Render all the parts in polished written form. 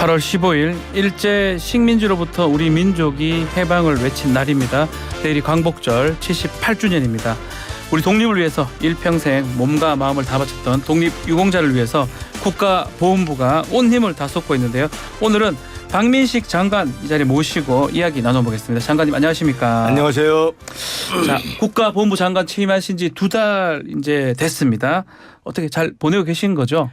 8월 15일 일제 식민지로부터 우리 민족이 해방을 외친 날입니다. 내일이 광복절 78주년입니다. 우리 독립을 위해서 일평생 몸과 마음을 다 바쳤던 독립유공자를 위해서 국가보훈부가 온 힘을 다 쏟고 있는데요. 오늘은 박민식 장관 이 자리에 모시고 이야기 나눠보겠습니다. 장관님 안녕하십니까? 안녕하세요. 자, 국가보훈부 장관 취임하신 지 2달 이제 됐습니다. 어떻게 잘 보내고 계신 거죠?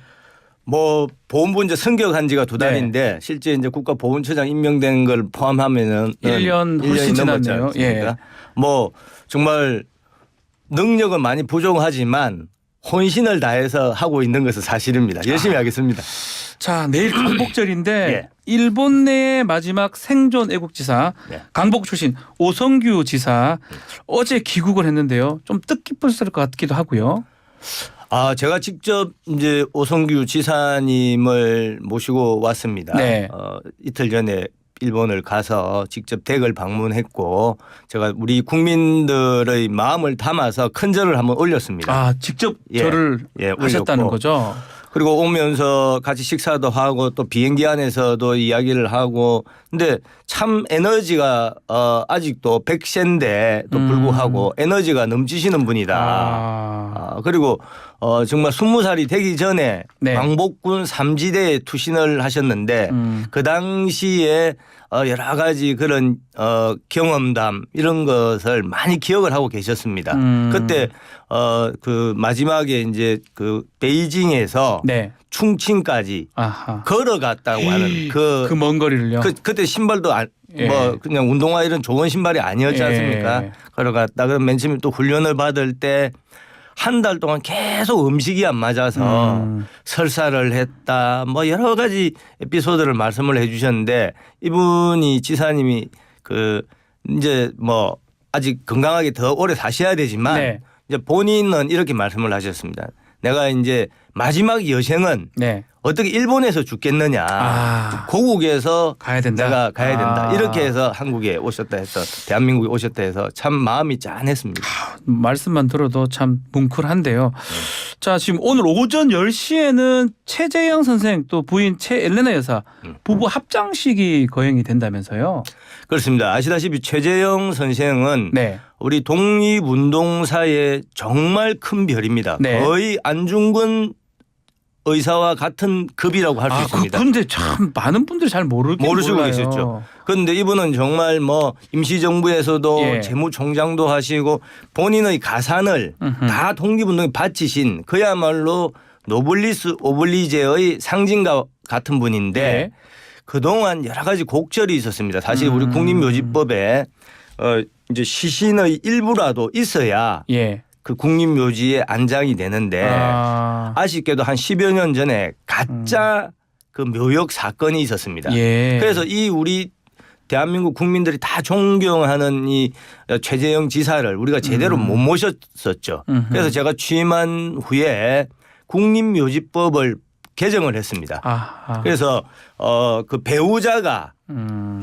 뭐 보훈부 이제 승격한 지가 2달인데 실제 이제 국가보훈처장 임명된 걸 포함하면은 1년 훨씬 지났네요. 예. 뭐 정말 능력은 많이 부족하지만 혼신을 다해서 하고 있는 것은 사실입니다. 열심히 하겠습니다. 자, 내일 광복절인데 예. 일본 내의 마지막 생존 애국지사 강복 출신 오성규 지사 어제 귀국을 했는데요. 좀 뜻깊었을 것 같기도 하고요. 제가 직접 이제 오성규 지사님을 모시고 왔습니다. 네. 이틀 전에 일본을 가서 직접 댁을 방문했고 제가 우리 국민들의 마음을 담아서 큰 절을 한번 올렸습니다. 직접 절을 하셨다는 올렸고. 거죠? 그리고 오면서 같이 식사도 하고 또 비행기 안에서도 이야기를 하고 근데 참 에너지가 아직도 100세인데 또 불구하고 에너지가 넘치시는 분이다. 그리고 정말 20살이 되기 전에 광복군 3지대에 투신을 하셨는데 그 당시에 여러 가지 그런 경험담 이런 것을 많이 기억을 하고 계셨습니다. 그때 그 마지막에 이제 그 베이징에서 충칭까지 걸어갔다고 하는 그 먼 거리를요. 그때 신발도 뭐 그냥 운동화 이런 좋은 신발이 아니었지 않습니까? 걸어갔다. 그럼 맨 처음에 또 훈련을 받을 때 한 달 동안 계속 음식이 안 맞아서 설사를 했다. 뭐 여러 가지 에피소드를 말씀을 해 주셨는데 이분이 지사님이 그 이제 뭐 아직 건강하게 더 오래 사셔야 되지만 이제 본인은 이렇게 말씀을 하셨습니다. 내가 이제 마지막 여생은 어떻게 일본에서 죽겠느냐. 고국에서 가야 된다. 내가 가야 된다. 이렇게 해서 한국에 오셨다 해서 대한민국에 오셨다 해서 참 마음이 짠했습니다. 말씀만 들어도 참 뭉클한데요. 자, 지금 오늘 오전 10시에는 최재형 선생 또 부인 최엘레나 여사 부부 합장식이 거행이 된다면서요. 그렇습니다. 아시다시피 최재형 선생은 우리 독립운동사의 정말 큰 별입니다. 거의 안중근 의사와 같은 급이라고 할 수 있습니다. 그런데 참 많은 분들이 잘 모르시고 계셨죠. 그런데 이분은 정말 뭐 임시정부에서도 재무총장도 하시고 본인의 가산을 다 독립운동에 바치신 그야말로 노블리스 오블리제의 상징과 같은 분인데 그동안 여러 가지 곡절이 있었습니다. 사실 우리 국립묘지법에 이제 시신의 일부라도 있어야 그 국립묘지에 안장이 되는데 아쉽게도 한 10여 년 전에 가짜 그 묘역 사건이 있었습니다. 그래서 이 우리 대한민국 국민들이 다 존경하는 이 최재형 지사를 우리가 제대로 못 모셨었죠. 그래서 제가 취임한 후에 국립묘지법을 개정을 했습니다. 그래서 그 배우자가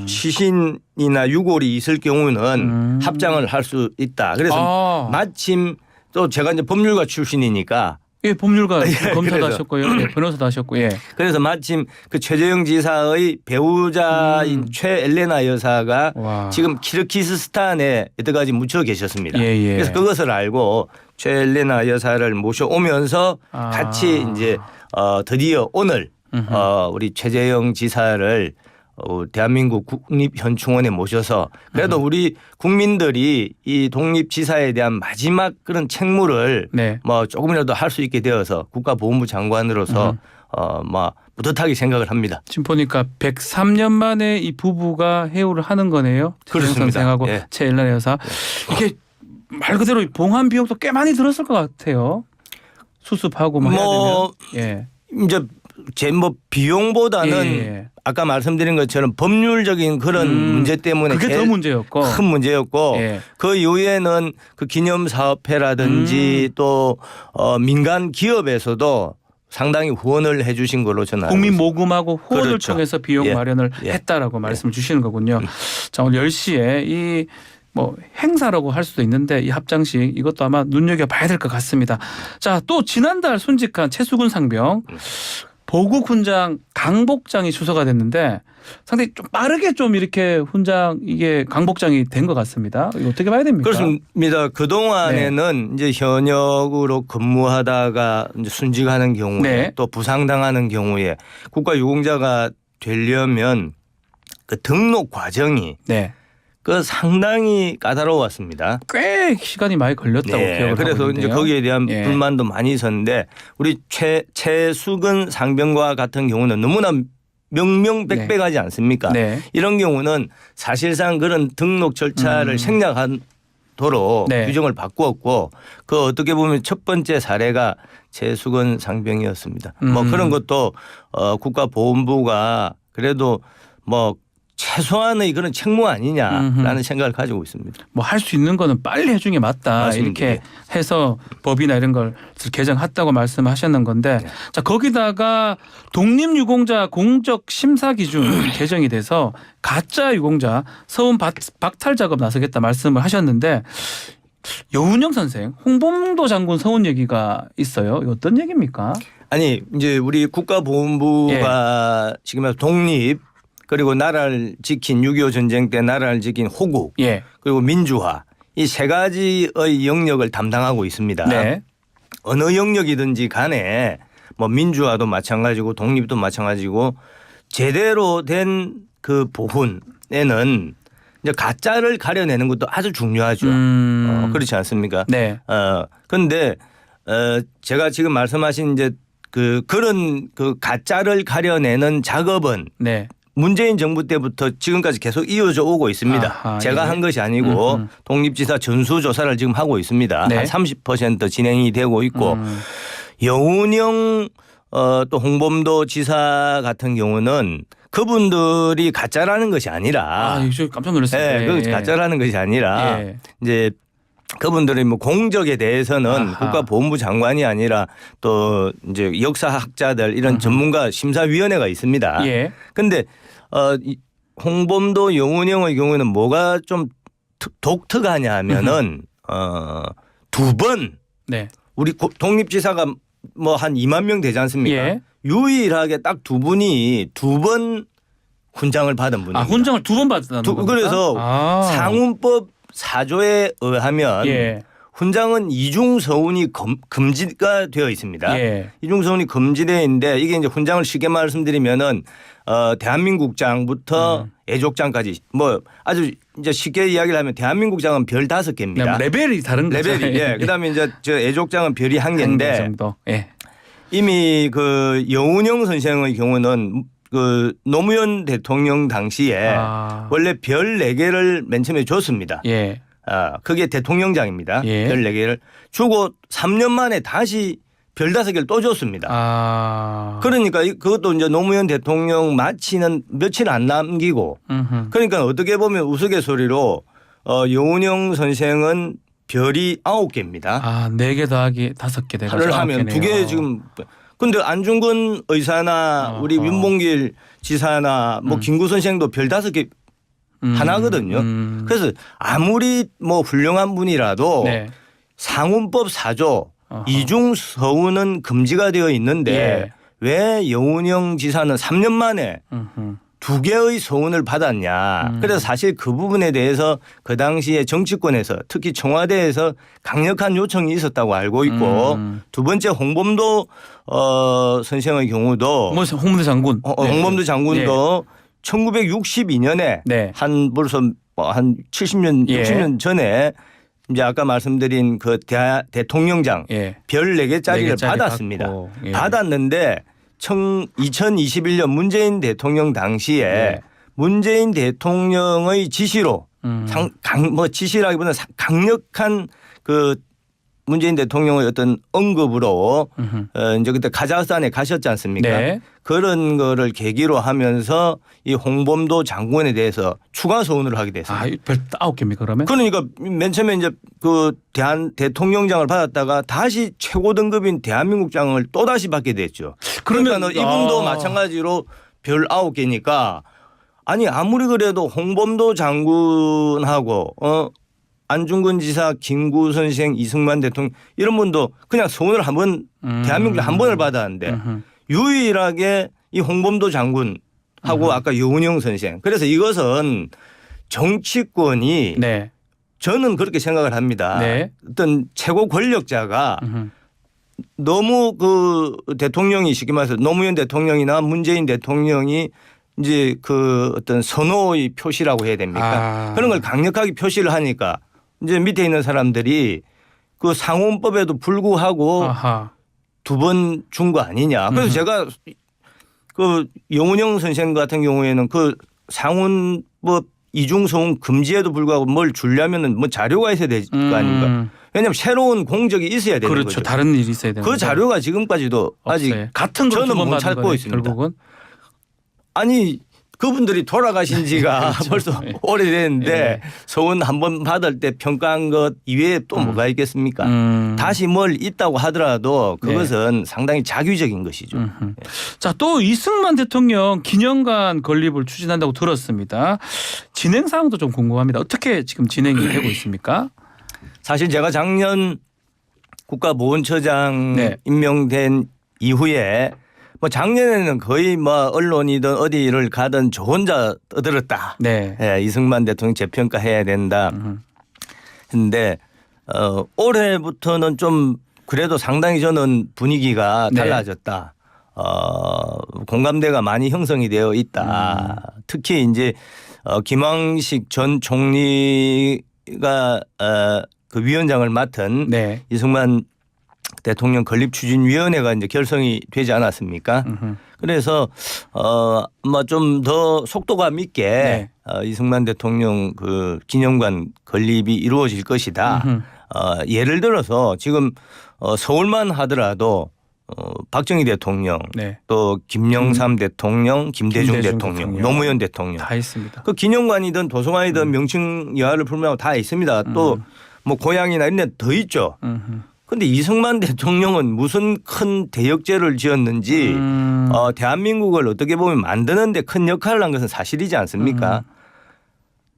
시신이나 유골이 있을 경우는 합장을 할 수 있다. 그래서 마침 또 제가 이제 법률가 출신이니까 법률가 검사도 하셨고요. 변호사도 하셨고 그래서 마침 그 최재형 지사의 배우자인 최엘레나 여사가 지금 키르기스스탄에 여태까지 묻혀 계셨습니다. 그래서 그것을 알고 최엘레나 여사를 모셔오면서 같이 이제 드디어 오늘 우리 최재형 지사를 대한민국 국립현충원에 모셔서 그래도 우리 국민들이 이 독립지사에 대한 마지막 그런 책무를 뭐 조금이라도 할 수 있게 되어서 국가보훈부 장관으로서 뭐 뿌듯하게 생각을 합니다. 지금 보니까 103년 만에 이 부부가 해오를 하는 거네요. 그렇습니다. 선생하고 최엘레나 여사. 이게 말 그대로 봉환 비용도 꽤 많이 들었을 것 같아요. 수습하고 뭐 해야 되면. 이제 제 뭐 비용보다는 아까 말씀드린 것처럼 법률적인 그런 문제 때문에 그게 더 문제였고 큰 문제였고 그 이후에는 그 기념사업회라든지 또 민간 기업에서도 상당히 후원을 해 주신 걸로 저는 알고 국민 모금하고 후원을 그렇죠. 통해서 비용 마련을 했다라고 말씀을 주시는 거군요. 자, 오늘 10시에 이 뭐 행사라고 할 수도 있는데 이 합장식 이것도 아마 눈여겨봐야 될 것 같습니다. 자, 또 지난달 순직한 최수근 상병 보국 훈장 강복장이 취소가 됐는데 상당히 좀 빠르게 좀 이렇게 훈장 이게 강복장이 된 것 같습니다. 이거 어떻게 봐야 됩니까? 그렇습니다. 그 동안에는 이제 현역으로 근무하다가 이제 순직하는 경우에 또 부상당하는 경우에 국가유공자가 되려면 그 등록 과정이 그 상당히 까다로웠습니다. 꽤 시간이 많이 걸렸다고 기억을 그래서 하고 있는데요. 이제 거기에 대한 불만도 많이 있었는데 우리 최수근 상병과 같은 경우는 너무나 명명백백하지 않습니까? 이런 경우는 사실상 그런 등록 절차를 생략하도록 규정을 바꾸었고 그 어떻게 보면 첫 번째 사례가 최수근 상병이었습니다. 뭐 그런 것도 국가보훈부가 그래도 뭐 최소한의 그런 책무 아니냐라는 생각을 가지고 있습니다. 뭐 할 수 있는 거는 빨리 해주는 게 맞다. 맞습니다. 이렇게 해서 법이나 이런 걸 개정했다고 말씀하셨는 건데 자 거기다가 독립유공자 공적 심사 기준 개정이 돼서 가짜 유공자 서운 박탈 작업 나서겠다 말씀을 하셨는데 여운영 선생 홍범도 장군 서운 얘기가 있어요. 이거 어떤 얘기입니까? 아니 이제 우리 국가보훈부가 지금 독립 그리고 나라를 지킨 6.25 전쟁 때 나라를 지킨 호국 그리고 민주화 이 세 가지의 영역을 담당하고 있습니다. 어느 영역이든지 간에 뭐 민주화도 마찬가지고 독립도 마찬가지고 제대로 된 그 보훈에는 이제 가짜를 가려내는 것도 아주 중요하죠. 그렇지 않습니까? 그런데 제가 지금 말씀하신 이제 그런 그 가짜를 가려내는 작업은 문재인 정부 때부터 지금까지 계속 이어져 오고 있습니다. 제가 한 것이 아니고 독립지사 전수조사를 지금 하고 있습니다. 한 30% 진행이 되고 있고 여운영 또 홍범도 지사 같은 경우는 그분들이 가짜라는 것이 아니라 깜짝 놀랐습니다. 그 가짜라는 것이 아니라 이제 그분들의 뭐 공적에 대해서는 국가보훈부 장관이 아니라 또 이제 역사학자들 이런 전문가 심사위원회가 있습니다. 그런데 홍범도 여운영의 경우에는 뭐가 좀 독특하냐 하면은 두 번 우리 독립지사가 뭐 한 2만 명 되지 않습니까? 유일하게 딱 두 분이 두 번 훈장을 받은 분입니다. 훈장을 두 번 받았다는 겁니까? 그래서 상훈법 4조에 의하면 훈장은 이중서운이 금지가 되어 있습니다. 이중서운이 금지되어 있는데 이게 이제 훈장을 쉽게 말씀드리면은 대한민국장부터 애족장까지 뭐 아주 이제 쉽게 이야기를 하면 대한민국장은 별 5개입니다. 레벨이 다른 거죠. 레벨이 그다음에 이제 저 애족장은 별이 1개인데 정도. 이미 그 여운영 선생의 경우는 그 노무현 대통령 당시에 원래 별 4개를 맨 처음에 줬습니다. 그게 대통령장입니다. 별 4개를 주고 3년 만에 다시 별 5개를 또 줬습니다. 그러니까 그것도 이제 노무현 대통령 마치는 며칠 안 남기고 그러니까 어떻게 보면 우스갯소리로 여운영 선생은 별이 9개입니다. 4개 더하기 5개 돼가지고 하면 2개 지금. 근데 안중근 의사나 우리 윤봉길 지사나 뭐 김구 선생도 별 5개 하나거든요. 그래서 아무리 뭐 훌륭한 분이라도 상훈법 4조 이중서운은 금지가 되어 있는데 왜 여운영 지사는 3년 만에 2개의 서운을 받았냐. 그래서 사실 그 부분에 대해서 그 당시에 정치권에서 특히 청와대에서 강력한 요청이 있었다고 알고 있고 두 번째 홍범도 선생의 경우도 홍범도 장군. 홍범도 장군도 1962년에 한 벌써 한 70년 60년 전에 이제 아까 말씀드린 그 대통령장 별 4개짜리를 받았습니다. 받았는데 2021년 문재인 대통령 당시에 문재인 대통령의 지시로 뭐 지시라기보다는 강력한 그 문재인 대통령의 어떤 언급으로 이제 그때 카자흐스탄에 가셨지 않습니까? 그런 거를 계기로 하면서 이 홍범도 장군에 대해서 추가 서운을 하게 됐습니다. 별 9개입니까 그러면? 그러니까 맨 처음에 이제 그 대통령장을 받았다가 다시 최고 등급인 대한민국장을 또 다시 받게 됐죠. 그러면 이분도 마찬가지로 별 9개니까 아니 아무리 그래도 홍범도 장군하고 안중근 지사, 김구 선생, 이승만 대통령 이런 분도 그냥 서운을 한 번 대한민국에 한 번을 받았는데 유일하게 이 홍범도 장군하고 아까 여운형 선생. 그래서 이것은 정치권이 네. 저는 그렇게 생각을 합니다. 네. 어떤 최고 권력자가 너무 그 대통령이 쉽게 말해서 노무현 대통령이나 문재인 대통령이 이제 그 어떤 선호의 표시라고 해야 됩니까? 그런 걸 강력하게 표시를 하니까 이제 밑에 있는 사람들이 그 상원법에도 불구하고 두 번 준 거 아니냐. 그래서 제가 그 영운형 선생 같은 경우에는 그 상원법 이중소음 금지에도 불구하고 뭘 주려면은 뭐 자료가 있어야 될 거 아닙니까? 왜냐하면 새로운 공적이 있어야 되는 그렇죠. 거죠. 다른 일이 있어야 되는 그 자료가 지금까지도 아직 없어요. 같은 걸 저는 못 찾고 거네, 있습니다. 결국은. 아니 그분들이 돌아가신 지가 그렇죠. 벌써 네. 오래됐는데 네. 소원 한번 받을 때 평가한 것 이외에 또 뭐가 있겠습니까? 다시 뭘 있다고 하더라도 그것은 상당히 자규적인 것이죠. 자, 또 이승만 대통령 기념관 건립을 추진한다고 들었습니다. 진행 사항도 좀 궁금합니다. 어떻게 지금 진행이 되고 있습니까? 사실 제가 작년 국가보훈처장 네. 임명된 이후에 뭐 작년에는 거의 뭐 언론이든 어디를 가든 저 혼자 떠들었다. 네. 예, 이승만 대통령 재평가해야 된다. 근데 올해부터는 좀 그래도 상당히 저는 분위기가 네. 달라졌다. 공감대가 많이 형성이 되어 있다. 특히 이제 김황식 전 총리가 그 위원장을 맡은 네. 이승만 대통령 건립추진위원회가 이제 결성이 되지 않았습니까? 그래서 아마 좀 더 속도감 있게 네. 이승만 대통령 그 기념관 건립이 이루어질 것이다. 예를 들어서 지금 서울만 하더라도 박정희 대통령, 네. 또 김영삼 대통령, 김대중 대통령, 노무현 대통령 다 있습니다. 그 기념관이든 도서관이든 명칭 여하를 불문하고 다 있습니다. 또 뭐 고향이나 이런 데 더 있죠. 그런데 이승만 대통령은 무슨 큰 대역죄를 지었는지 대한민국을 어떻게 보면 만드는 데 큰 역할을 한 것은 사실이지 않습니까?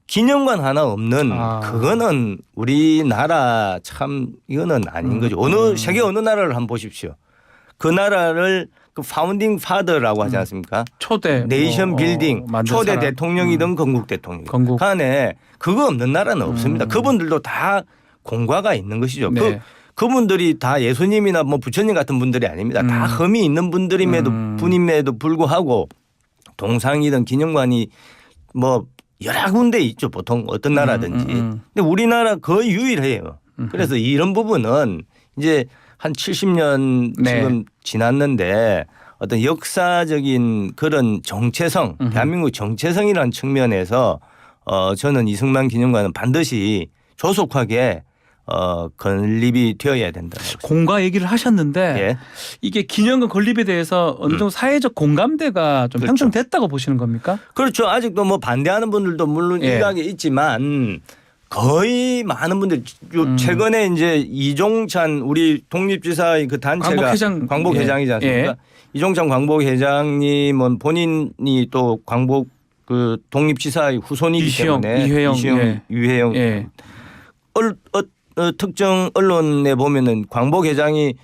기념관 하나 없는 그거는 우리나라 참 이거는 아닌 거죠. 어느 세계 어느 나라를 한번 보십시오. 그 나라를 그 파운딩 파더라고 하지 않습니까? 초대 네이션 빌딩 만든 초대 사람. 대통령이든 건국 대통령 건국. 간에 그거 없는 나라는 없습니다. 그분들도 다 공과가 있는 것이죠. 네. 그분들이 다 예수님이나 뭐 부처님 같은 분들이 아닙니다. 다 흠이 있는 분임에도 불구하고 동상이든 기념관이 뭐 여러 군데 있죠. 보통 어떤 나라든지. 근데 우리나라 거의 유일해요. 그래서 이런 부분은 이제 한 70년 네. 지금 지났는데 어떤 역사적인 그런 정체성, 대한민국 정체성이라는 측면에서 저는 이승만 기념관은 반드시 조속하게 건립이 되어야 된다. 공과 얘기를 하셨는데 예. 이게 기념관 건립에 대해서 어느 정도 사회적 공감대가 좀 그렇죠. 형성됐다고 보시는 겁니까? 그렇죠. 아직도 뭐 반대하는 분들도 물론 예. 일각에 있지만 거의 많은 분들 최근에 이제 이종찬 우리 독립지사의 그 단체가 광복회장이지 않습니까? 예. 이종찬 광복회장님은 본인이 또 광복 그 독립지사의 후손이기 때문에 유해영 예. 특정 언론에 보면은 광복회장이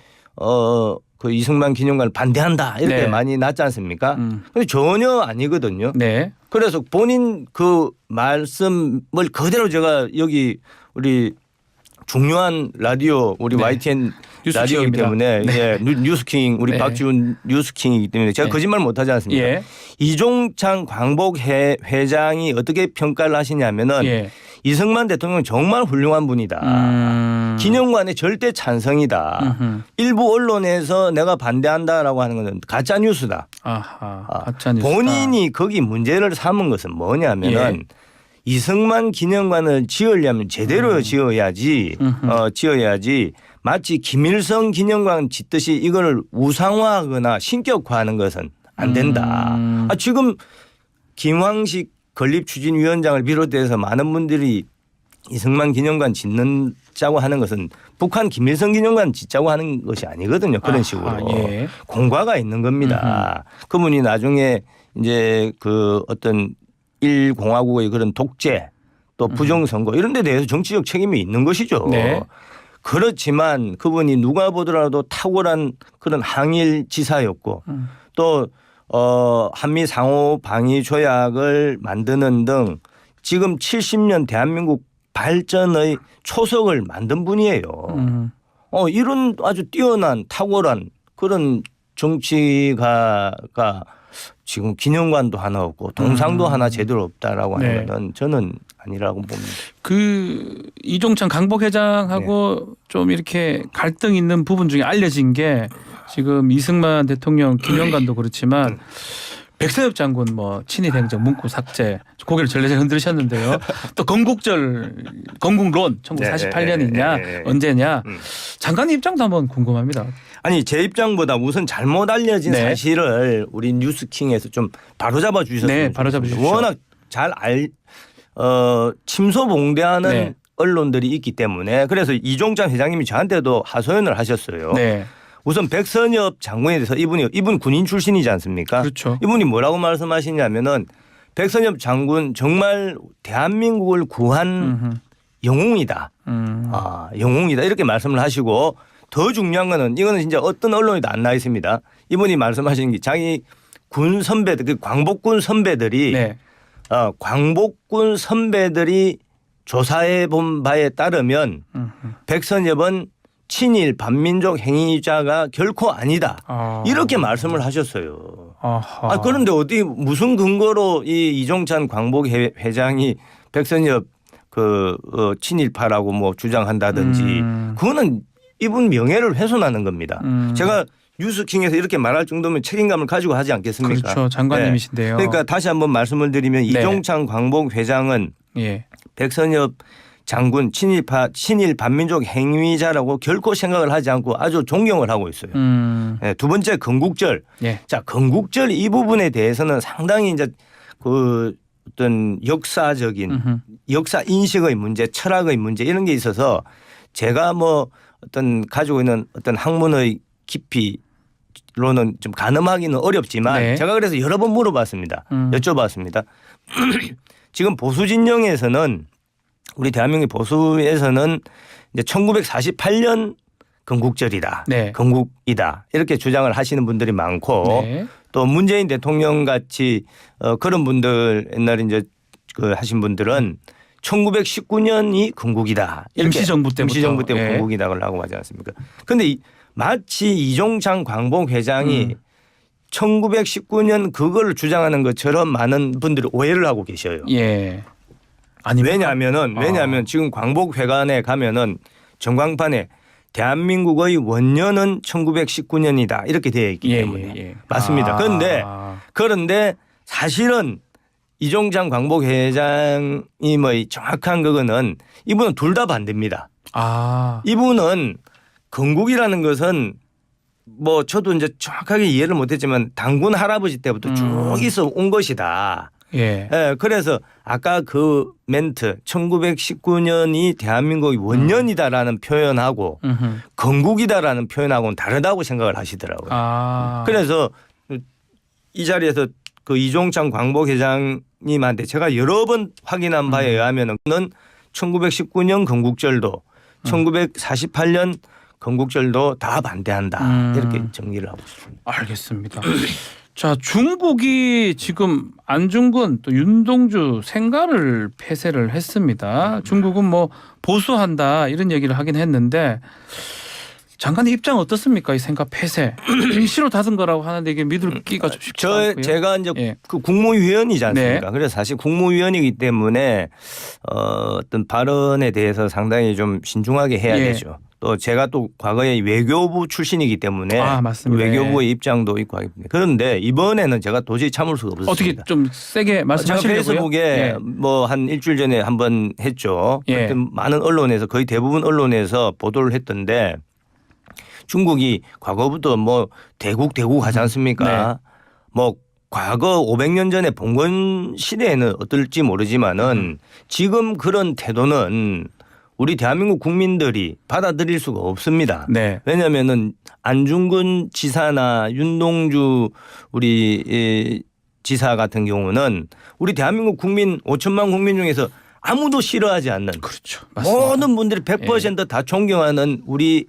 그 이승만 기념관을 반대한다 이렇게 네. 많이 났지 않습니까? 근데 전혀 아니거든요. 네. 그래서 본인 그 말씀을 그대로 제가 여기 우리 중요한 라디오 우리 네. YTN 라디오이기 뉴스킹입니다. 때문에 네. 예, 뉴스킹 우리 네. 박지훈 뉴스킹이기 때문에 제가 네. 거짓말 못하지 않습니까? 예. 이종찬 광복회장이 어떻게 평가를 하시냐면은 예. 이승만 대통령은 정말 훌륭한 분이다. 기념관에 절대 찬성이다. 일부 언론에서 내가 반대한다라고 하는 것은 가짜 뉴스다. 아하. 가짜 뉴스다. 본인이 거기 문제를 삼은 것은 뭐냐면은 예. 이승만 기념관을 지으려면 제대로 지어야지 마치 김일성 기념관 짓듯이 이거를 우상화하거나 신격화하는 것은 안 된다. 지금 김황식 건립추진위원장을 비롯해서 많은 분들이 이승만 기념관 짓는다고 하는 것은 북한 김일성 기념관 짓자고 하는 것이 아니거든요. 그런 식으로 예. 공과가 있는 겁니다. 그분이 나중에 이제 그 어떤 일공화국의 그런 독재 또 부정선거 이런 데 대해서 정치적 책임이 있는 것이죠. 네. 그렇지만 그분이 누가 보더라도 탁월한 그런 항일 지사였고 또 한미 상호 방위 조약을 만드는 등 지금 70년 대한민국 발전의 초석을 만든 분이에요. 이런 아주 뛰어난 탁월한 그런 정치가가 지금 기념관도 하나 없고 동상도 하나 제대로 없다라고 네. 하는 건 저는 아니라고 봅니다. 그 이종찬 강복 회장하고 좀 이렇게 갈등 있는 부분 중에 알려진 게 지금 이승만 대통령 기념관도 그렇지만 백선엽 장군 뭐 친일 행정 문구 삭제 고개를 절레절레 흔들으셨는데요. 또 건국론 1948년이냐 언제냐 장관님 입장도 한번 궁금합니다. 아니 제 입장보다 우선 잘못 알려진 네. 사실을 우리 뉴스킹에서 좀 바로잡아 주셨으면 네, 바로잡아 좋겠습니다. 주십시오. 워낙 잘 침소봉대하는 네. 언론들이 있기 때문에 그래서 이종찬 회장님이 저한테도 하소연을 하셨어요. 네. 우선 백선엽 장군에 대해서 이분 군인 출신이지 않습니까? 그렇죠. 이분이 뭐라고 말씀하시냐면은 백선엽 장군 정말 대한민국을 구한 영웅이다. 영웅이다 이렇게 말씀을 하시고 더 중요한 거는 이거는 진짜 어떤 언론에도 안 나 있습니다. 이분이 말씀하신 게 자기 군 선배들 그 광복군 선배들이 네. 광복군 선배들이 조사해 본 바에 따르면 백선엽은 친일 반민족 행위자가 결코 아니다. 이렇게 말씀을 하셨어요. 그런데 어디 무슨 근거로 이 이종찬 광복 회장이 백선엽 친일파라고 뭐 주장한다든지 그거는 이분 명예를 훼손하는 겁니다. 제가 뉴스킹에서 이렇게 말할 정도면 책임감을 가지고 하지 않겠습니까? 그렇죠. 장관님이신데요. 네. 그러니까 다시 한번 말씀을 드리면 네. 이종찬 광복 회장은 예. 백선엽 장군 친일 반민족 행위자라고 결코 생각을 하지 않고 아주 존경을 하고 있어요. 네, 두 번째 건국절. 예. 자, 건국절 이 부분에 대해서는 상당히 이제 그 어떤 역사적인 역사 인식의 문제, 철학의 문제 이런 게 있어서 제가 뭐 어떤 가지고 있는 어떤 학문의 깊이로는 좀 가늠하기는 어렵지만 네. 제가 그래서 여러 번 물어봤습니다. 여쭤봤습니다. 지금 보수 진영에서는 우리 대한민국 보수에서는 이제 1948년 건국절이다. 네. 건국이다. 이렇게 주장을 하시는 분들이 많고 네. 또 문재인 대통령 같이 그런 분들 옛날에 이제 하신 분들은 1919년이 건국이다. 이렇게 임시정부 때부터. 임시정부 때 예. 건국이다고 하고 하지 않습니까? 그런데 마치 이종찬 광복 회장이 1919년 그걸 주장하는 것처럼 많은 분들이 오해를 하고 계셔요. 예. 왜냐하면 지금 광복회관에 가면은 전광판에 대한민국의 원년은 1919년이다 이렇게 되어 있기 때문에 맞습니다. 그런데 사실은 이종찬 광복회장님의 정확한 그거는 이분은 둘 다 반대입니다. 이분은 건국이라는 것은 뭐 저도 이제 정확하게 이해를 못했지만 당군 할아버지 때부터 쭉 있어 온 것이다. 예. 그래서 아까 그 멘트 1919년이 대한민국의 원년이다라는 표현하고 건국이다라는 표현하고는 다르다고 생각을 하시더라고요. 그래서 이 자리에서 그 이종찬 광복회장님한테 제가 여러 번 확인한 바에 의하면은 1919년 건국절도 1948년 건국절도 다 반대한다. 이렇게 정리를 하고 싶습니다. 알겠습니다. 자, 중국이 지금 안중근 또 윤동주 생가를 폐쇄를 했습니다. 중국은 뭐 보수한다 이런 얘기를 하긴 했는데 장관님 입장 어떻습니까? 이 생가 폐쇄 임시로 닫은 거라고 하는데 이게 믿을 기가 좀 쉽지 않고요. 제가 이제 예. 그 국무위원이지 않습니까? 네. 그래서 사실 국무위원이기 때문에 어떤 발언에 대해서 상당히 좀 신중하게 해야 예. 되죠. 또 제가 또 과거에 외교부 출신이기 때문에 맞습니다. 외교부의 입장도 있고 하기 때문에 그런데 이번에는 제가 도저히 참을 수가 없었습니다. 어떻게 좀 세게 말씀하시려고요? 제가 페이스북에 예. 뭐 한 일주일 전에 한번 했죠. 예. 그때 많은 언론에서 거의 대부분 언론에서 보도를 했던데 중국이 과거부터 뭐 대국 하지 않습니까? 네. 뭐 과거 500년 전에 봉건 시대에는 어떨지 모르지만은 지금 그런 태도는 우리 대한민국 국민들이 받아들일 수가 없습니다. 네. 왜냐하면은 안중근 지사나 윤동주 우리 지사 같은 경우는 우리 대한민국 국민 5천만 국민 중에서 아무도 싫어하지 않는 그렇죠. 맞습니다. 모든 분들이 100%다 존경하는 우리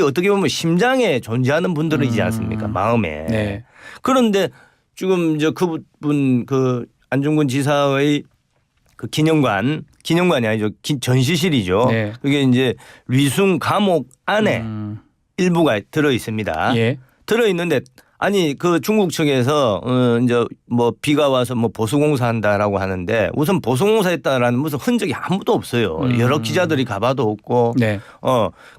어떻게 보면 심장에 존재하는 분들이지 않습니까? 마음에. 네. 그런데 지금 이제 그분 그 안중근 지사의 그 기념관이 아니죠. 전시실이죠. 네. 그게 이제 위숭 감옥 안에 일부가 들어 있습니다. 예. 들어 있는데 아니 그 중국 측에서 이제 뭐 비가 와서 뭐 보수공사한다라고 하는데 우선 보수공사했다라는 무슨 흔적이 아무도 없어요. 여러 기자들이 가봐도 없고. 네.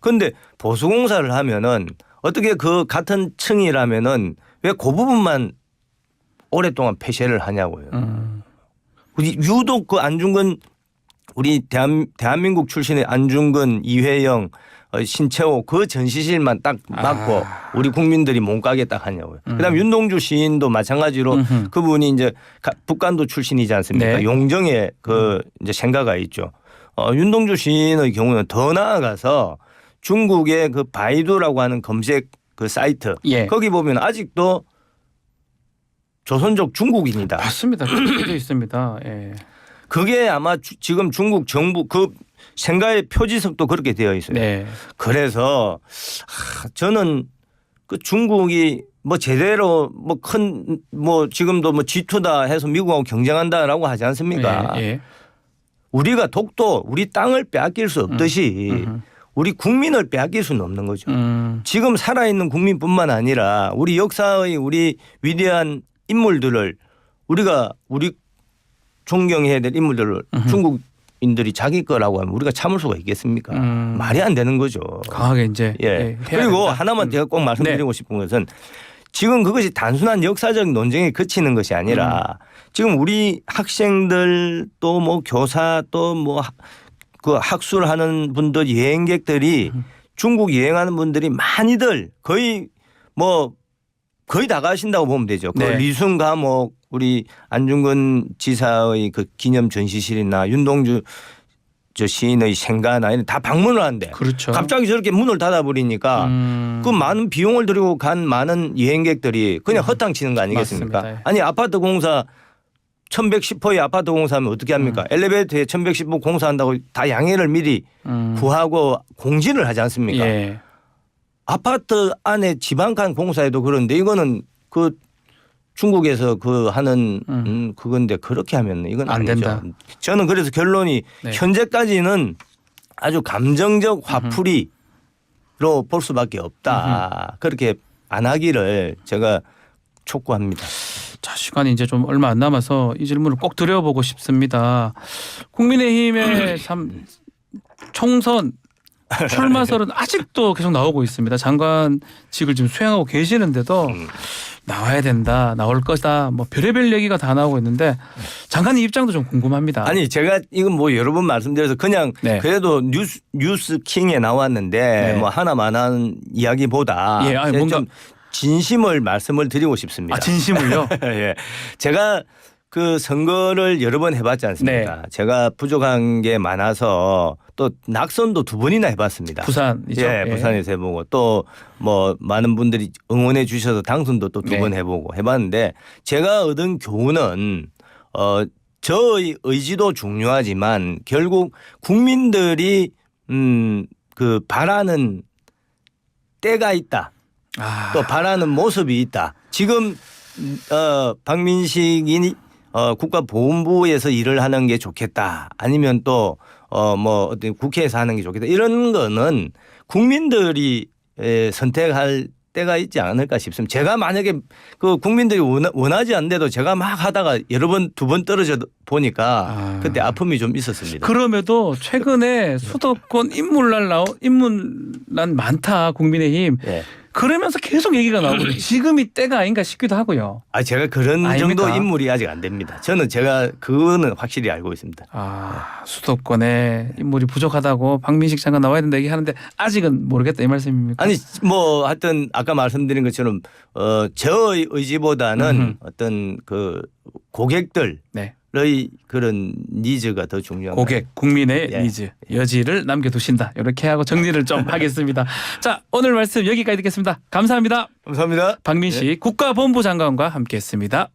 근데 보수공사를 하면은 어떻게 그 같은 층이라면은 왜 그 부분만 오랫동안 폐쇄를 하냐고요. 유독 그 안중근 우리 대한민국 출신의 안중근, 이회영, 신채호 그 전시실만 딱 막고 우리 국민들이 몸가게 딱 하냐고요. 그다음 윤동주 시인도 마찬가지로 그분이 이제 북간도 출신이지 않습니까? 네. 용정에 그 이제 생가가 있죠. 윤동주 시인의 경우는 더 나아가서 중국의 그 바이두라고 하는 검색 그 사이트 예. 거기 보면 아직도 조선족 중국인이다. 맞습니다. 되어 있습니다. 예. 그게 아마 지금 중국 정부 그 생가의 표지석도 그렇게 되어 있어요. 네. 그래서 저는 그 중국이 뭐 제대로 뭐 큰 뭐 지금도 뭐 G2다 해서 미국하고 경쟁한다라고 하지 않습니까? 예. 우리가 독도 우리 땅을 빼앗길 수 없듯이 우리 국민을 빼앗길 수는 없는 거죠. 지금 살아있는 국민뿐만 아니라 우리 역사의 우리 위대한 인물들을 우리 존경해야 될 인물들을 중국인들이 자기 거라고 하면 우리가 참을 수가 있겠습니까? 말이 안 되는 거죠. 강하게 이제 예. 그리고 된다. 하나만 제가 꼭 말씀드리고 싶은 것은 지금 그것이 단순한 역사적 논쟁에 그치는 것이 아니라 지금 우리 학생들 또 뭐 교사 또 뭐 그 학술하는 분들 여행객들이 중국 여행하는 분들이 많이들 거의 다 가신다고 보면 되죠. 그 네. 리순 감옥 우리 안중근 지사의 그 기념 전시실이나 윤동주 저 시인의 생가나 이런 다 방문을 하는데 그렇죠. 갑자기 저렇게 문을 닫아버리니까 그 많은 비용을 들이고 간 많은 여행객들이 그냥 허탕치는 거 아니겠습니까? 맞습니다. 아니 아파트 공사 1110호의 아파트 공사하면 어떻게 합니까? 엘리베이터에 1110호 공사한다고 다 양해를 미리 구하고 공지를 하지 않습니까? 예. 아파트 안에 지방간 공사에도 그런데 이거는 그 중국에서 그 하는 그건데 그렇게 하면 이건 안 아니죠. 된다. 저는 그래서 결론이 네. 현재까지는 아주 감정적 화풀이로 볼 수밖에 없다. 그렇게 안 하기를 제가 촉구합니다. 자, 시간이 이제 좀 얼마 안 남아서 이 질문을 꼭 드려보고 싶습니다. 국민의힘의 참 총선 출마설은 아직도 계속 나오고 있습니다. 장관직을 지금 수행하고 계시는데도 나와야 된다, 나올 거다, 뭐 별의별 얘기가 다 나오고 있는데 장관님 입장도 좀 궁금합니다. 아니 제가 이건 뭐 여러 번 말씀드려서 그냥 네. 그래도 뉴스킹에 나왔는데 네. 뭐 하나만한 이야기보다 예, 아니, 뭔가 좀 진심을 말씀을 드리고 싶습니다. 진심을요? 예, 제가 그 선거를 여러 번 해봤지 않습니까? 네. 제가 부족한 게 많아서 또 낙선도 2번이나 해봤습니다. 부산이죠. 예, 부산에서 해보고 또 뭐 많은 분들이 응원해 주셔서 당선도 또 2번 네. 해보고 해봤는데 제가 얻은 교훈은 저의 의지도 중요하지만 결국 국민들이 그 바라는 때가 있다. 또 바라는 모습이 있다. 지금 박민식이 국가보훈부에서 일을 하는 게 좋겠다. 아니면 또 뭐 어떤 국회에서 하는 게 좋겠다. 이런 거는 국민들이 선택할 때가 있지 않을까 싶습니다. 제가 만약에 그 국민들이 원하지 않는데도 제가 막 하다가 여러 번 2번 떨어져 보니까 그때 아픔이 좀 있었습니다. 그럼에도 최근에 수도권 인물난 많다 국민의힘. 예. 그러면서 계속 얘기가 나오거든요. 지금이 때가 아닌가 싶기도 하고요. 제가 그런 아닙니까? 정도 인물이 아직 안 됩니다. 제가 그거는 확실히 알고 있습니다. 수도권에 인물이 부족하다고 박민식 장관 나와야 된다 얘기하는데 아직은 모르겠다 이 말씀입니까? 아니 뭐 하여튼 아까 말씀드린 것처럼 저의 의지보다는 어떤 그 고객들의 네. 그런 니즈가 더 중요한 고객, 국민의 예. 니즈, 여지를 남겨두신다. 이렇게 하고 정리를 좀 하겠습니다. 자, 오늘 말씀 여기까지 듣겠습니다. 감사합니다. 감사합니다. 박민식 국가본부 장관과 함께했습니다.